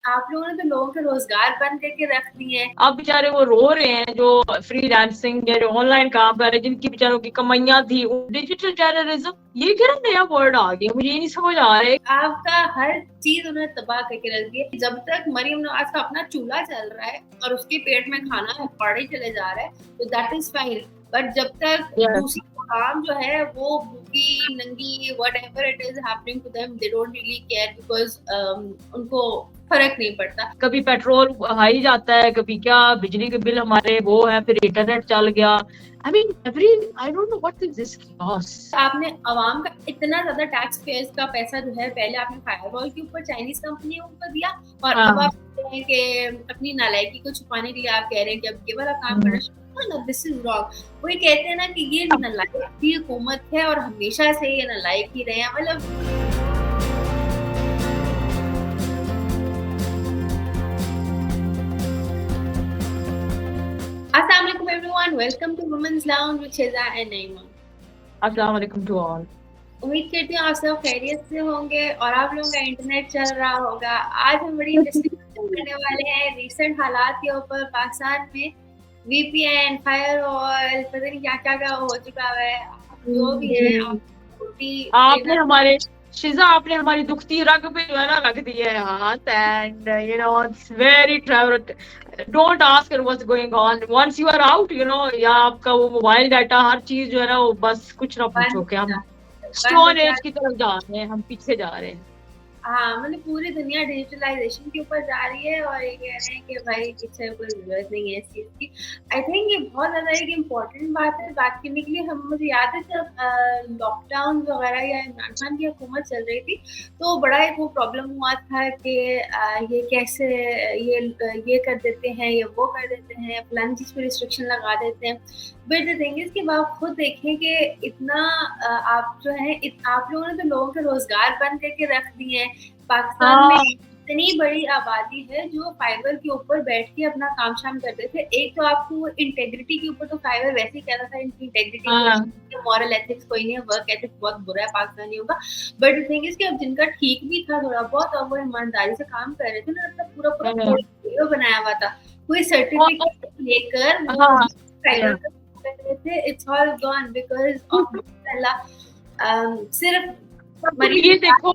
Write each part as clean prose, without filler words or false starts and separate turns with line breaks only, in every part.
आप लोगों ने तो लोगों के रोजगार बंद करके रख दिए हैं।
अब बेचारे वो रो रहे हैं जो फ्रीलांसिंग या जो ऑनलाइन काम कर रहे हैं, जिनकी बेचारों की कमाइयां थी। डिजिटल टेररिज्म, ये क्या नया वर्ड आ गया, मुझे ये नहीं समझ आ रहा है।
आपका हर चीज उन्होंने तबाह करके रख दी है। जब तक मरियम नवाज का अपना चूल्हा चल रहा है और उसके पेट में खाना पड़े चले जा रहा है तो दैट इज फाइन, बट जब तक दूसरी काम जो है वो भूखी नंगी whatever it is happening to them, they don't really care because उनको फर्क नहीं पड़ता।
कभी पेट्रोल हाई जाता है, कभी क्या बिजली के बिल हमारे वो है, फिर इंटरनेट चल गया। I mean, I don't know what is this chaos.
आपने आवाम का इतना ज्यादा टैक्स पेयर्स का पैसा जो है पहले आपने फायरवॉल के ऊपर चाइनीज कंपनियों को दिया और अब आप कह रहे हैं कि अपनी नालायकी को छुपाने के लिए आप कह रहे हैं कि अब ये वाला काम करना शुरू। This is wrong. वही कहते हैं ना कि ये नालायक की हुकूमत है और हमेशा से ये नालायक ही रहे हैं। मतलब Assalamualaikum everyone, welcome to Women's Lounge with Shiza and Naima.
Assalamualaikum to all.
उम्मीद करती हूँ आप सब खैरियत से होंगे और आप लोगों का इंटरनेट चल रहा होगा। आज हम बड़ी डिस्कशन करने वाले हैं रिसेंट हालात के ऊपर। पाकिस्तान में VPN, फायरवॉल, पता नहीं क्या क्या हो चुका है। जो भी है
आपने हमारे शिजा, आपने हमारी दुखती रग पे जो है ना रख दी है हाथ। And you know it's very travel. Don't ask what's going on once you are out, you know, या आपका वो मोबाइल डाटा हर चीज जो है ना वो बस कुछ ना पूछो कि हम स्टोन एज की तरफ जा रहे हैं, हम पीछे जा रहे हैं।
हाँ, मतलब पूरी दुनिया डिजिटलाइजेशन के ऊपर जा रही है और ये कह रहे हैं कि भाई पीछे कोई जरूरत नहीं है इस चीज की। आई थिंक ये बहुत ज्यादा एक इम्पोर्टेंट बात है बात करने के लिए। हम मुझे याद है जब लॉकडाउन वगैरह या इमरान खान की हुकूमत चल रही थी तो बड़ा एक वो प्रॉब्लम हुआ था कि ये कैसे ये कर देते हैं या वो कर देते हैं, फलानी चीज पे रिस्ट्रिक्शन लगा देते हैं। बट द थिंग इज कि आप खुद देखें कि इतना आप जो है आप लोगों ने तो लोगों के रोजगार बंद करके रख दिए हैं। पाकिस्तान में इतनी बड़ी आबादी है जो फाइबर के ऊपर बैठ के अपना काम शाम करते थे। एक तो आपको इंटेग्रिटी के ऊपर तो फाइबर वैसे ही कहता था इनकी इंटेग्रिटी, मॉरल एथिक्स कोई नहीं है, वर्क एथिक्स बहुत बुरा है पाकिस्तानियों का। बट द थिंग इज कि अब जिनका ठीक भी था थोड़ा बहुत और वो ईमानदारी से काम कर रहे थे ना, मतलब पूरा वीडियो बनाया हुआ था, कोई सर्टिफिकेट लेकर फाइबर थे। It's all gone because of सिर्फ
ये देखो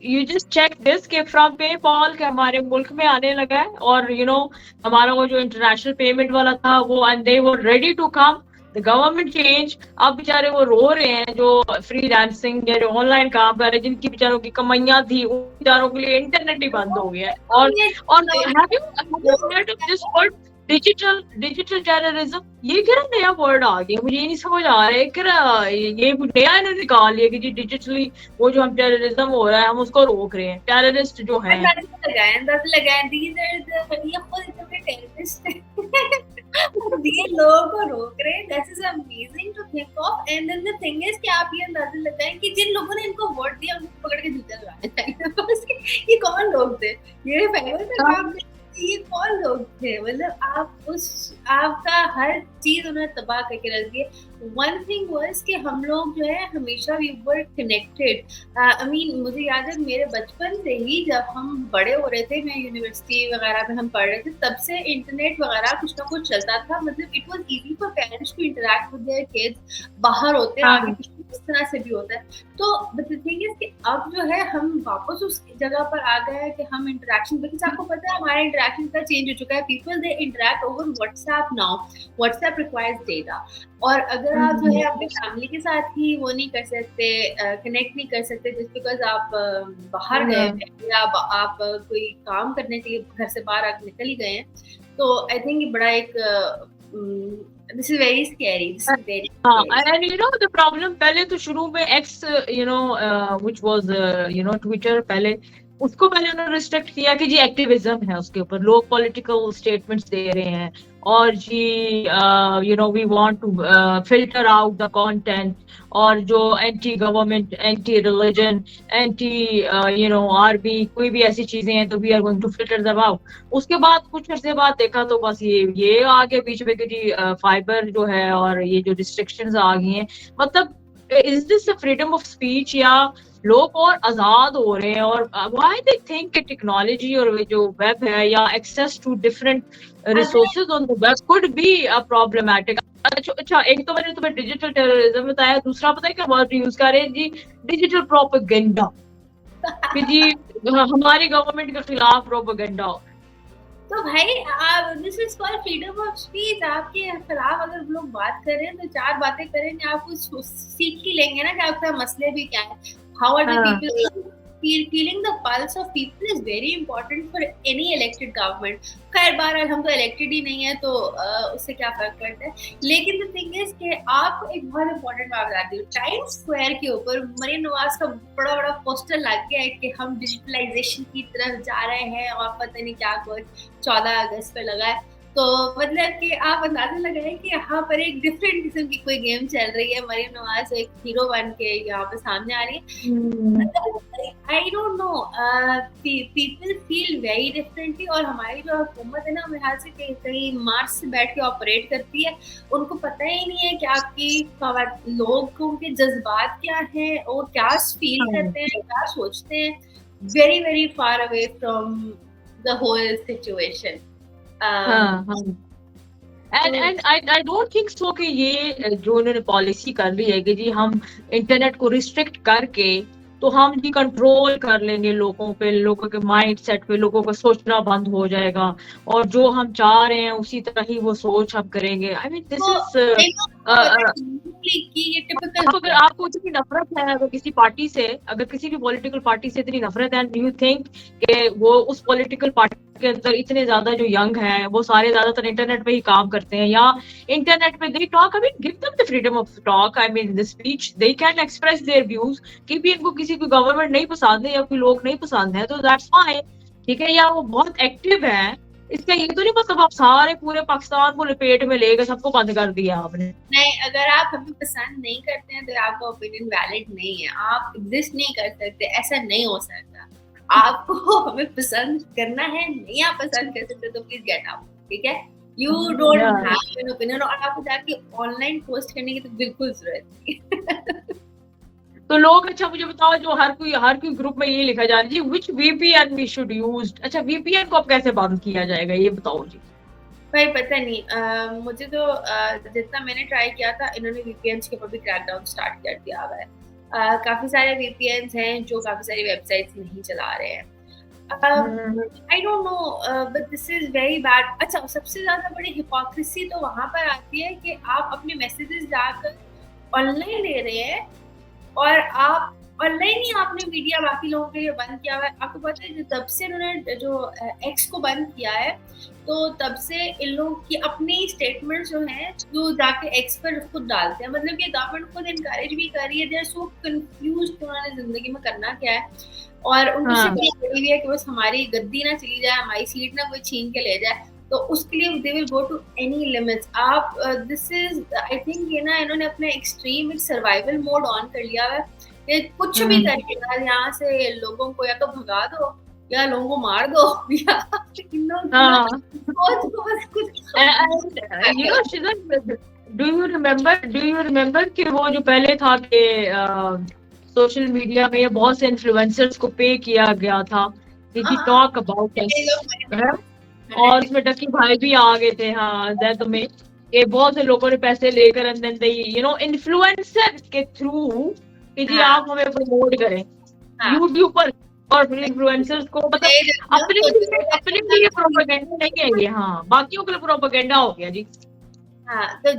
you just check this कि फ्रॉम पेपॉल के हमारे मुल्क में आने लगा है और यू नो हमारा वो जो इंटरनेशनल पेमेंट वाला था वो and they were ready to come. The government change. अब बेचारे वो रो रहे हैं जो फ्रीलांसिंग या जो ऑनलाइन काम कर रहे हैं, जिनकी बेचारों की कमाइयां थी, उन बेचारों के लिए इंटरनेट ही बंद हो गया है। और डिजिटल टेररिज्म, ये क्या नया वर्ड आ गया, मुझे ये नहीं समझ आ रहा है कि ये नया इन्होंने निकाल लिया कि जी डिजिटली वो जो हम टेररिज्म हो रहा है हम उसको रोक रहे हैं। टेररिस्ट जो है
ये लोगों को रोक रहे हैं। This is amazing to think of. And then the thing is कि आप ये अंदाजा लगाएं कि जिन लोगों ने इनको वोट दिया उनको पकड़ के जूते लगाने चाहिए। ये कौन लोग थे? ये फाइबर का काम, ये कौन लोग थे? मतलब आपका हर चीज उन्होंने तबाह करके रख दी। वन थिंग वाज कि हम लोग जो है हमेशा we were connected. I mean मुझे याद है मेरे बचपन से ही जब हम बड़े हो रहे थे, मैं यूनिवर्सिटी वगैरह में हम पढ़ रहे थे, तब से इंटरनेट वगैरह कुछ ना कुछ चलता था। मतलब it was easy for parents to interact with their kids. बाहर होते हैं आगे इस तरह से भी होता है। तो द थिंग इज कि अब जो है हम वापस उस जगह पर आ गए हैं कि हम इंटरेक्शन, बिकॉज आपको पता है हमारा इंटरेक्शन का चेंज हो चुका है। People they interact over WhatsApp now. WhatsApp requires data. और अगर आप जो है अपनी फैमिली के साथ ही वो नहीं कर सकते, कनेक्ट नहीं कर सकते जस्ट बिकॉज आप बाहर गए हैं या आप कोई काम करने के लिए घर से बाहर आकर निकल ही गए हैं, तो आई थिंक ये बड़ा एक this is very scary. This is very scary.
And you know the problem, पहले तो शुरू में X, you know, which was you know Twitter, पहले उसको पहले उन्होंने रिस्ट्रिक्ट किया कि जी एक्टिविज्म है उसके ऊपर, लोग पॉलिटिकल स्टेटमेंट्स दे रहे हैं और जी you know we want to filter out the content, और जो anti government, anti religion, anti you know RB कोई भी ऐसी चीजें हैं तो we are going to filter them out. उसके बाद कुछ अर्से बाद देखा तो बस ये आ गया बीच में कि जी फाइबर जो है और ये जो रिस्ट्रिक्शंस आ गई हैं। मतलब is this freedom of speech या लोग और आजाद हो रहे हैं। और व्हाई दे थिंक कि टेक्नोलॉजी और जो वेब है या access to different resources on the web could be a problematic. अच्छा, एक तो मैंने तुम्हें डिजिटल टेररिज्म बताया, दूसरा पता है क्या वर्ड यूज कर रहे हैं जी, डिजिटल प्रोपेगेंडा, कि जी हमारी गवर्नमेंट के खिलाफ प्रोपेगेंडा।
तो भाई this is called freedom of speech. आपके खिलाफ अगर लोग बात करें तो चार बातें करेंगे, आप कुछ सीख ही लेंगे ना कि आपका मसले भी क्या है। How are the people feeling the pulse of people is very important for any elected government। खैर बहरहाल हम तो इलेक्टेड ही नहीं है तो उससे क्या फर्क पड़ता है। लेकिन द थिंग इज कि आपको एक बहुत इंपॉर्टेंट बात बताती हूँ। टाइम्स स्क्वायर के ऊपर मरियम नवाज का बड़ा बड़ा पोस्टर लग गया है कि हम डिजिटलाइजेशन की तरफ जा रहे हैं और पता नहीं क्या कुछ 14 अगस्त पे लगा है। तो मतलब कि आप अंदाजा लगाएं कि यहाँ पर एक डिफरेंट किस्म की कोई गेम चल रही है। मरियम नवाज एक हीरो बन के यहाँ पे सामने आ रही है। I don't know, people feel very differently. और हमारी जो हुकूमत है ना, मेरे ख्याल से कहीं मार्स से बैठ के ऑपरेट करती है। उनको पता ही नहीं है कि आपकी लोगों के जज्बात क्या हैं और क्या फील करते हैं, क्या सोचते हैं। Very very far away from the whole situation.
And I don't think so कि ये जो उन्होंने पॉलिसी कर ली है कि जी हम इंटरनेट को रिस्ट्रिक्ट करके तो हम जी कंट्रोल कर लेंगे लोगों पे, लोगों के माइंड सेट पे, लोगों को सोचना बंद हो जाएगा और जो हम चाह रहे हैं उसी तरह ही वो सोच हम करेंगे। आई मीन दिस इज अगर आपको इतनी नफरत है अगर किसी पार्टी से, अगर किसी भी पॉलिटिकल पार्टी से इतनी नफरत है, एंड यू थिंक कि वो उस पॉलिटिकल पार्टी के अंदर इतने ज्यादा जो यंग हैं वो सारे ज्यादातर इंटरनेट पे ही काम करते हैं या इंटरनेट पे they talk, I mean give them the freedom of talk, I mean the speech, they can express their views. कि भी इनको किसी को गवर्नमेंट नहीं पसंद है या कोई लोग नहीं पसंद है तो दैट्स फाइन, ठीक है, या वो बहुत एक्टिव है, इसका ये तो नहीं मतलब आप सारे पूरे पाकिस्तान को लपेट में लेकर सबको बंद कर दिया आपने।
नहीं, अगर आप हमें पसंद नहीं करते हैं तो आपका ओपिनियन वैलिड नहीं है, आप एग्जिस्ट नहीं कर सकते, ऐसा नहीं हो सकता। आपको हमें पसंद करना है, नहीं आप पसंद कर सकते तो प्लीज गेट आउट, ठीक है। You don't have an opinion. और आपको जाके ऑनलाइन पोस्ट करने की तो बिल्कुल जरूरत नहीं।
तो लोग, अच्छा मुझे बताओ, जो हर कोई ग्रुप में ये लिखा जा रहा है जी which VPN we should use. अच्छा, वीपीएन को अब कैसे बंद किया जाएगा ये बताओ जी।
भाई पता नहीं, मुझे तो जितना मैंने ट्राई किया था, इन्होंने वीपीएन्स के ऊपर भी क्रैकडाउन स्टार्ट कर दिया हुआ है। काफी सारे वीपीएन्स हैं जो काफी सारी वेबसाइट्स नहीं चला रहे हैं। I don't know but this is very bad. अच्छा, सबसे ज्यादा बड़ी हिपोक्रेसी तो वहां पर आती है कि आप अपने मैसेजेस जाकर ऑनलाइन ले रहे हैं और आप ऑनलाइन ही आपने मीडिया बाकी लोगों के लिए बंद किया हुआ है। आपको पता है तब से उन्होंने जो एक्स को बंद किया है तो तब से इन लोगों की अपनी स्टेटमेंट जो हैं जो जाके एक्स पर खुद डालते हैं। मतलब कि गवर्नमेंट खुद इनकरेज भी कर रही है। दे आर सो कंफ्यूज्ड कि उन्होंने जिंदगी में करना क्या है और उनको सिर्फ पड़ी हुई है कि बस हमारी गद्दी ना चली जाए, हमारी सीट ना कोई छीन के ले जाए। तो उसके लिए they will go to any limits. आप दिस इज आई थिंक ये ना इन्होंने अपने एक्सट्रीम एक सर्वाइवल मोड ऑन कर लिया है। ये कुछ भी करेगा, यहाँ से लोगों को या तो भगा दो या लोगों को मार दो या
डू यू रिमेम्बर कि वो जो पहले था कि सोशल मीडिया में बहुत से इन्फ्लुएंसर्स को पे किया गया था कि टॉक अबाउट अस, और उसमें डकी भाई भी आ गए थे। हाँ, दैट में ये बहुत से लोगों ने पैसे लेकर अंदर यू नो इन्फ्लुएंसर के थ्रू कि जी आप हमें प्रमोट करें यूट्यूब पर, और इन्फ्लुएंसर्स को मतलब अपने लिए प्रोपेगेंडा नहीं है ये, हाँ बाकियों के लिए प्रोपेगेंडा हो गया जी।
हाँ, तो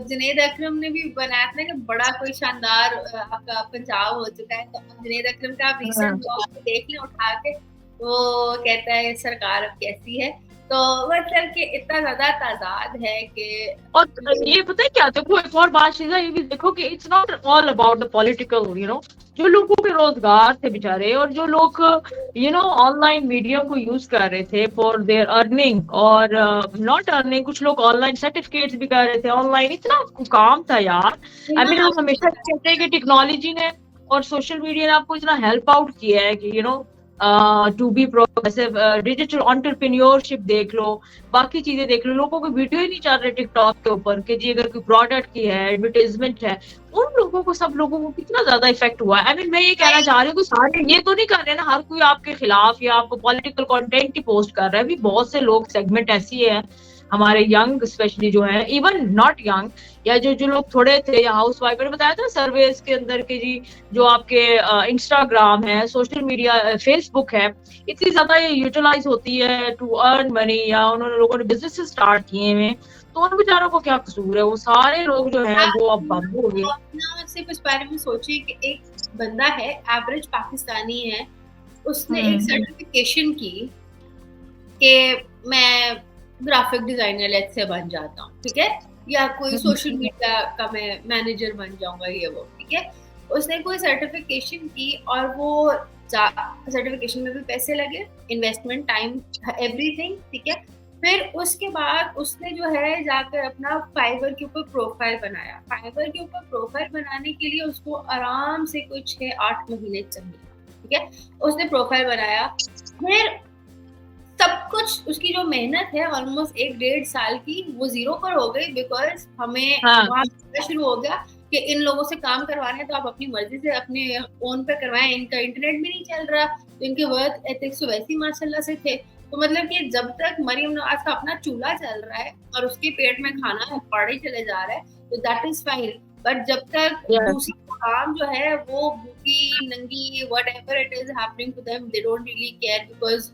जुनैद अकरम ने भी बनाया था कि बड़ा कोई शानदार आपका पंजाब हो चुका है। तो जुनैद अकरम का रिसेंट ब्लॉग देख लें उठा के, वो कहता है सरकार अब कैसी है। तो मतलब कि इतना ज्यादा तादाद है कि,
और ये पता है क्या, देखो एक और बात चीज़ ये भी देखो कि it's not all about the political, you know, जो लोगों के रोजगार थे बेचारे और जो लोग यू नो ऑनलाइन मीडिया को यूज कर रहे थे फॉर देयर अर्निंग और नॉट अर्निंग, कुछ लोग ऑनलाइन सर्टिफिकेट्स भी कर रहे थे ऑनलाइन, इतना काम था यार। आई मीन हम हमेशा कहते हैं कि टेक्नोलॉजी ने और सोशल मीडिया ने आपको इतना हेल्प आउट किया है कि you know to be progressive, digital entrepreneurship देख लो, बाकी चीजें देख लो, लोगों को वीडियो ही नहीं चल रहे टिकटॉक के ऊपर कि जी अगर कोई प्रोडक्ट की है, एडवर्टाइजमेंट है, उन लोगों को, सब लोगों को कितना ज्यादा इफेक्ट हुआ है। आई मीन मैं ये कहना चाह रही हूँ कि सारे ये तो नहीं कर रहे ना, हर कोई आपके खिलाफ या आपको पॉलिटिकल कंटेंट ही पोस्ट कर रहा है। अभी बहुत से लोग, सेगमेंट ऐसी है हमारे यंग स्पेशली जो है, इवन नॉट यंग, या जो जो लोग थोड़े थे, या हाउस वाइफ, मैंने बताया था सर्वेस के अंदर के जी, जो आपके इंस्टाग्राम है, सोशल मीडिया, फेसबुक है, इतनी ज्यादा ये यूटिलाइज होती है टू अर्न मनी, या उन्होंने लोगों ने बिजनेस स्टार्ट किए हुए, तो उन बेचारों को क्या कसूर है, वो सारे लोग जो है वो अब बंद हो गए।
ना सिर्फ इस बारे में सोचिए कि एक बंदा है, एवरेज पाकिस्तानी है, उसने एक सर्टिफिकेशन की कि मैं ग्राफिक डिजाइनर लेट्स से बन जाता हूँ, ठीक है, या कोई सोशल मीडिया का मैं मैनेजर बन जाऊंगा, ये वो, ठीक है। उसने कोई सर्टिफिकेशन की और वो सर्टिफिकेशन में भी पैसे लगे, इन्वेस्टमेंट, टाइम, एवरीथिंग, ठीक है। फिर उसके बाद उसने जो है जाकर अपना फाइवर के ऊपर प्रोफाइल बनाया। फाइवर के ऊपर प्रोफाइल बनाने के लिए उसको आराम से कोई 6-8 महीने चाहिए, ठीक है। उसने प्रोफाइल बनाया, फिर सब कुछ उसकी जो मेहनत है ऑलमोस्ट 1-1.5 साल की, वो जीरो पर हो गई, बिकॉज हमें वहां शुरू हो गया कि इन लोगों से काम करवाने हैं तो आप अपनी मर्जी से अपने ओन पे करवाएं, इनका इंटरनेट भी नहीं चल रहा, तो इनके वर्क एथिक्स तो वैसे ही माशाल्लाह से थे। तो मतलब कि जब तक मरियम नवाज का अपना चूल्हा चल रहा है और उसके पेट में खाना पड़े चले जा रहा है, तो दैट इज फाइन, बट जब तक दूसरी काम जो है वो भूखी नंगी whatever it is happening to them, they don't really care because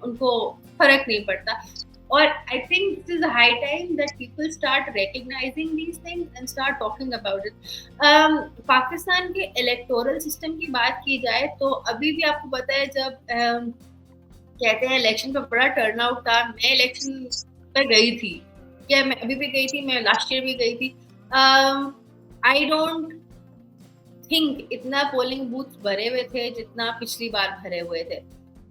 उनको फर्क नहीं पड़ता। और I think this is a high time that people start recognizing these things and start talking about it. Pakistan के इलेक्टोरल सिस्टम की बात की जाए तो अभी भी आपको पता है, जब कहते हैं इलेक्शन पे बड़ा टर्नआउट था, मैं इलेक्शन पे गई थी, क्या मैं अभी भी गई थी, मैं लास्ट ईयर भी गई थी। आई डोंट थिंक इतना पोलिंग बूथ भरे हुए थे जितना पिछली बार भरे हुए थे,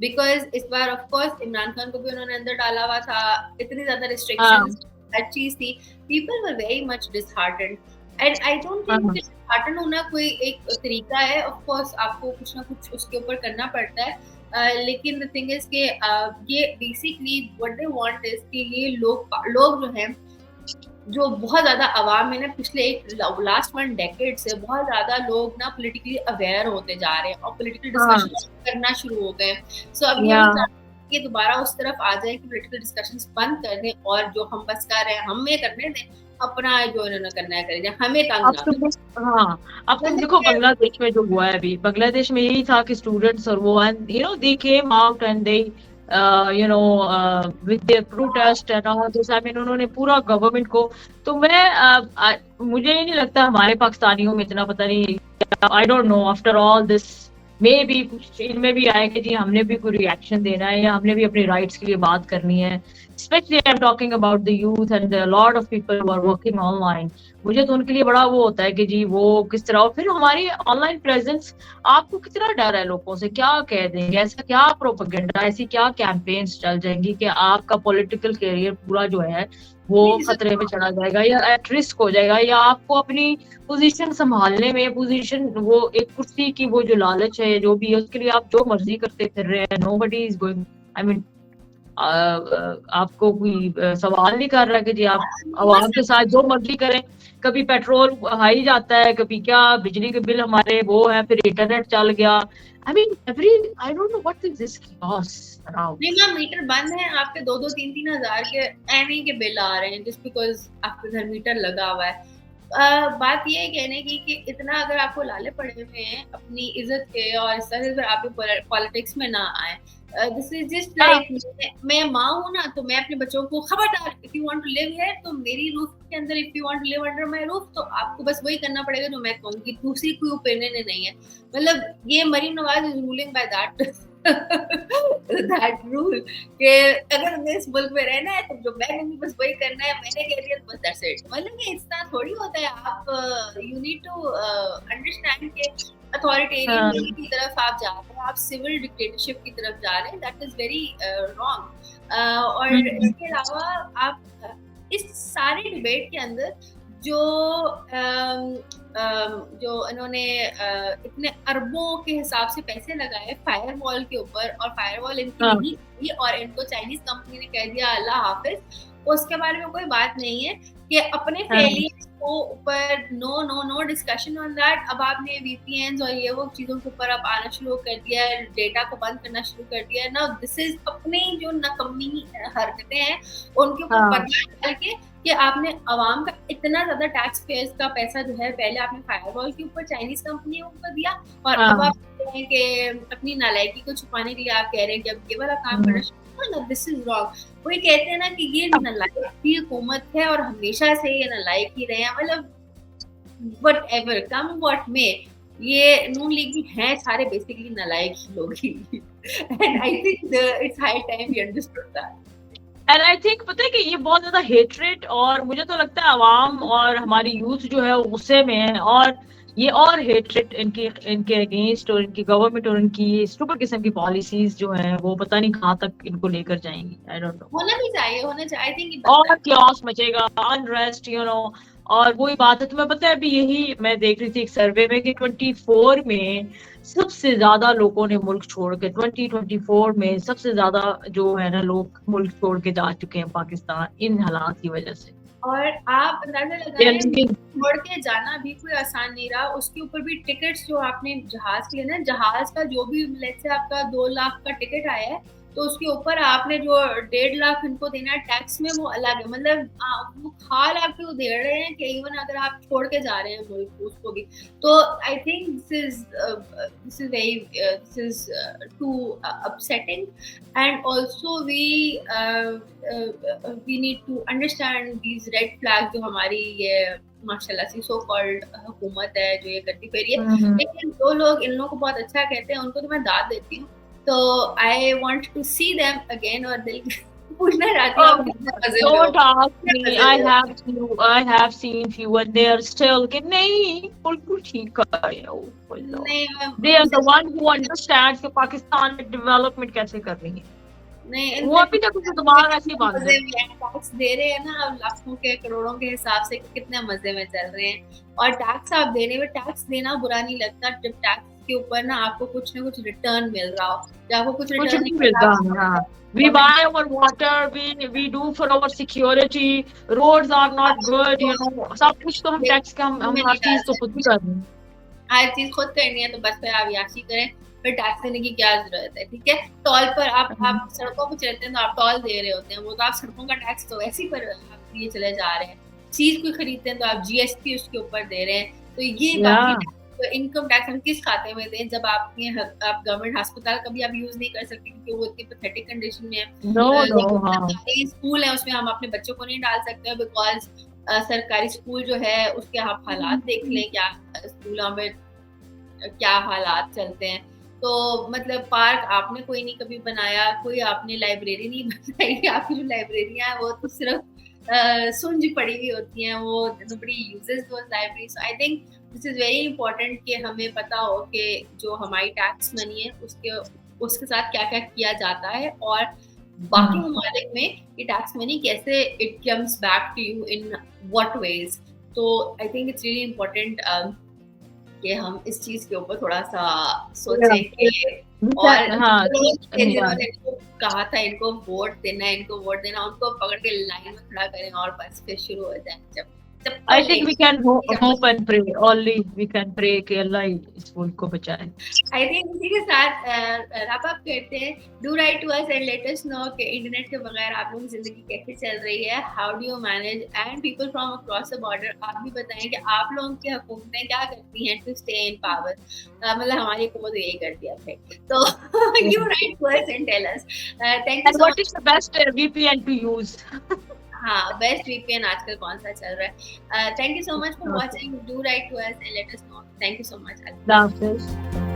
बिकॉज इस बार ऑफ कोर्स इमरान खान को भी उन्होंने अंदर डाला हुआ था, इतनी ज्यादा रिस्ट्रिक्शंस, हर चीज थी, people were very much disheartened, and I don't think disheartened होना कोई एक तरीका है। ऑफ कोर्स आपको कुछ ना कुछ उसके ऊपर करना पड़ता है, लेकिन द थिंग इज के ये basically what they want is कि ये लोग जो हैं, जो बहुत ज्यादा आवाम में ना पिछले एक लास्ट 1 डेकेड से बहुत ज्यादा लोग ना पॉलिटिकली अवेयर होते जा रहे हैं और पॉलिटिकल डिस्कशन करना शुरू हो गए। सो अब ये दोबारा उस तरफ आ जाए कि पॉलिटिकल डिस्कशंस बंद कर दें और जो हम बस कर रहे हैं हमें करने दें, अपना जो इन्होंने करना है करें, हमें तंग ना।
हाँ, अब तुम देखो बांग्लादेश में जो हुआ है अभी, बांग्लादेश में यही था कि स्टूडेंट्स और वो they came out and they with their protest and all this, I mean उन्होंने पूरा गवर्नमेंट को, तो मुझे ही नहीं लगता हमारे पाकिस्तानियों में इतना पता नहीं, I don't know, after all this may be कुछ इनमें भी आए कि जी हमने भी कोई रिएक्शन देना है या हमने भी अपने राइट्स के लिए बात करनी है। Specially I am talking about the youth and lot of people who are working online. मुझे तो उनके लिए बड़ा वो होता है कि जी वो किस तरह, और फिर हमारी ऑनलाइन प्रेजेंस, आपको कितना डर है लोगों से क्या कह देंगे, ऐसा क्या प्रोपेगेंडा, ऐसी क्या कैंपेन्स चल जाएंगी कि आपका पॉलिटिकल करियर पूरा जो है वो खतरे में चला जाएगा या एट रिस्क हो जाएगा, या आपको अपनी पोजीशन संभालने में, पोजीशन वो एक कुर्सी की वो जो लालच है जो भी है उसके लिए आप जो मर्जी करते फिर रहे हैं, nobody is going, I mean आपको कोई सवाल नहीं कर रहा कि जी आप आवाम के साथ जो मर्जी करें। कभी पेट्रोल हाई जाता है, कभी क्या बिजली के बिल हमारे वो है, फिर इंटरनेट चल गया, I mean I don't know what is this chaos around।
नहीं मैम, मीटर बंद है, आपके 2-2, 3-3 हजार के एवं के बिल आ रहे हैं जस्ट बिकॉज आपके घर मीटर लगा हुआ है। बात ये है कहने की कि इतना अगर आपको लाले पड़े हुए हैं अपनी इज्जत के और इस तरह से आप पॉलिटिक्स में ना आए, दिस इज जस्ट लाइक मैं माँ हूँ ना, तो मैं अपने बच्चों को खबरदार, if you want to live here तो मेरी रूफ के अंदर, if you want to live under my roof तो आपको बस वही करना पड़ेगा जो मैं कहूँगी, दूसरी कोई ओपिनियन नहीं है। मतलब ये Maryam Nawaz is ruling by that rule कि अगर हमें इस मुल्क में रहना है तो जो मैं कहूँगी बस वही करना है, मैंने कह दिया बस दैट्स इट। मतलब कि इतना थोड़ी होता है, आप यू नीड टू अंडरस्टैंड के अथॉरिटेरियन की तरफ आप जा रहे हैं, आप सिविल डिक्टेटरशिप की तरफ जा रहे हैं, दैट इज वेरी रॉन्ग। और इसके अलावा आप इस सारे डिबेट के अंदर जो जो इन्होंने इतने अरबों के हिसाब से पैसे लगाए फायरवॉल के ऊपर, और फायरवॉल इनकी
हाँ
नहीं थी और इनको चाइनीज कंपनी ने कह दिया अल्लाह हाफिज, उसके बारे में कोई बात नहीं है कि अपने
हाँ
फेलियर्स को ऊपर no no no discussion on that. अब आपने वीपीएन और ये वो चीजों के ऊपर अब आना शुरू कर दिया है, डेटा को बंद करना शुरू कर दिया है ना। दिस इज अपनी जो नकम्मी हरकतें हैं उनके ऊपर
हाँ
पर्दा डाल के कि आपने आवाम का इतना ज्यादा टैक्स पेयर्स का पैसा जो है पहले आपने फायरवॉल के ऊपर चाइनीज कंपनियों को दिया, और अब
हाँ
आप कह रहे हैं कि अपनी नालायकी को छुपाने के लिए आप कह रहे हैं कि अब ये वाला काम करना शुरू करो। This is wrong. वही कहते हैं ना कि ये नालायक की हुकूमत है और हमेशा से ये नालायक ही रहे हैं, मतलब what ever come what may, ये नून लीग भी हैं सारे बेसिकली नालायक ही लोग ही। And I think it's high time we understood that.
And I think पता है कि ये बहुत ज्यादा हेट्रेट, और मुझे तो लगता है अवाम और हमारी यूथ जो है वो गुस्से में है, और ये और हेट्रेट इनके अगेंस्ट और इनकी गवर्नमेंट और इनकी स्टूपिड किस्म की पॉलिसीज जो है वो पता नहीं कहाँ तक इनको लेकर जाएंगी। I don't know.
होना भी चाहिए, होना चाहिए। आई थिंक
और क्लॉस मचेगा, अनरेस्ट, और वही बात है। तुम्हें पता है अभी यही मैं देख रही थी एक सर्वे में कि 24 में सबसे ज्यादा लोगों ने मुल्क छोड़ के, 2024 में सबसे ज्यादा जो है ना लोग मुल्क छोड़ के जा चुके हैं पाकिस्तान इन हालात की वजह से।
और आप अंदाजा लगाएं छोड़ के जाना भी कोई आसान नहीं रहा। उसके ऊपर भी टिकट्स जो आपने जहाज के लिए ना, जहाज का जो भी लेट्स से आपका 2 लाख का टिकट आया है तो उसके ऊपर आपने जो 1.5 लाख इनको देना है टैक्स में, वो अलग है। मतलब वो खाल आपको दे रहे हैं कि इवन अगर आप छोड़ के जा रहे हैं मुल्क उसको भी। तो I think this is very this is too upsetting, and also we need to understand these red flag जो हमारी ये माशाल्लाह से सो कॉल्ड हुकूमत है जो ये करती फिर है। लेकिन जो लोग इन लोगों को बहुत अच्छा कहते हैं उनको तो मैं दाद देती हूँ। तो I want to see them again, और दिल पूछना चाहती हूँ
don't ask me. I have seen few and they are still कि नहीं बिल्कुल ठीक कर रहे हो। They are the one who understands कि पाकिस्तान में डेवलपमेंट कैसे करनी है।
नहीं,
वो अभी तक उनका दिमाग ऐसे बंद है।
टैक्स दे रहे हैं ना अब लाखों के करोड़ों के हिसाब से, कितने मजे में चल रहे हैं। और टैक्स आप देने में, टैक्स देना बुरा नहीं लगता जब टैक्स के ऊपर ना आपको कुछ ना कुछ रिटर्न मिल रहा हो, जब आपको कुछ रिटर्न नहीं मिल रहा।
We buy our water, we do for our security, roads are not good, सब कुछ तो हम टैक्स का हम हर चीज तो खुद ही कर रहे हैं।
हर चीज खुद करनी है तो बस फिर आप याशी करें, फिर टैक्स देने की क्या जरूरत है। ठीक है, टोल पर आप सड़कों पर चलते हैं तो आप टोल दे रहे होते हैं, वो तो आप सड़कों का टैक्स तो वैसे ही पर आप दिए चले जा रहे हैं। चीज कोई खरीदते हैं तो आप जीएसटी उसके ऊपर दे रहे हैं। तो ये बाकी इनकम टैक्स हम किस खाते में दें जब आप गवर्नमेंट अस्पताल का भी आप यूज नहीं कर सकते क्योंकि वो इतनी पैथेटिक कंडीशन में है। स्कूल है उसमें हम अपने बच्चों को नहीं डाल सकते बिकॉज सरकारी स्कूल जो है उसके आप हालात देख लें, क्या स्कूलों में क्या हालात चलते हैं। तो मतलब पार्क आपने कोई नहीं कभी बनाया, कोई आपने लाइब्रेरी नहीं बनाई। आपकी जो लाइब्रेरियां हैं वो तो सिर्फ सुंज पड़ी हुई होती हैं, वो nobody uses those libraries. So I think this is very important कि हमें पता हो कि जो हमारी टैक्स मनी है उसके साथ क्या क्या किया जाता है, और बाकी ममालिक में ये टैक्स मनी कैसे it comes back to you in what ways. तो I think it's really important कि हम इस चीज के ऊपर थोड़ा सा सोचें कि और जिन्होंने कहा था इनको वोट देना उनको पकड़ के लाइन में खड़ा करें और बस फिर शुरू हो जाए।
I think we can hope and pray. Only we can pray कि अल्लाह इस मुल्क को बचाए।
I think इसी के साथ wrap up करते हैं। Do write to us and let us know कि इंटरनेट के बगैर आप लोगों की जिंदगी कैसे चल रही है, how do you manage, and people from across the border आप भी बताएं कि आप लोगों की हुकूमतें क्या करती हैं to stay in power। मतलब हमारी हुकूमत यही करती है फिर। तो you write to us and tell us. Thank you so much.
What is the best VPN to use?
हाँ, बेस्ट VPN आजकल कौन सा चल रहा है। Thank you so much for watching. Do write to us and let us know. Thank you so much.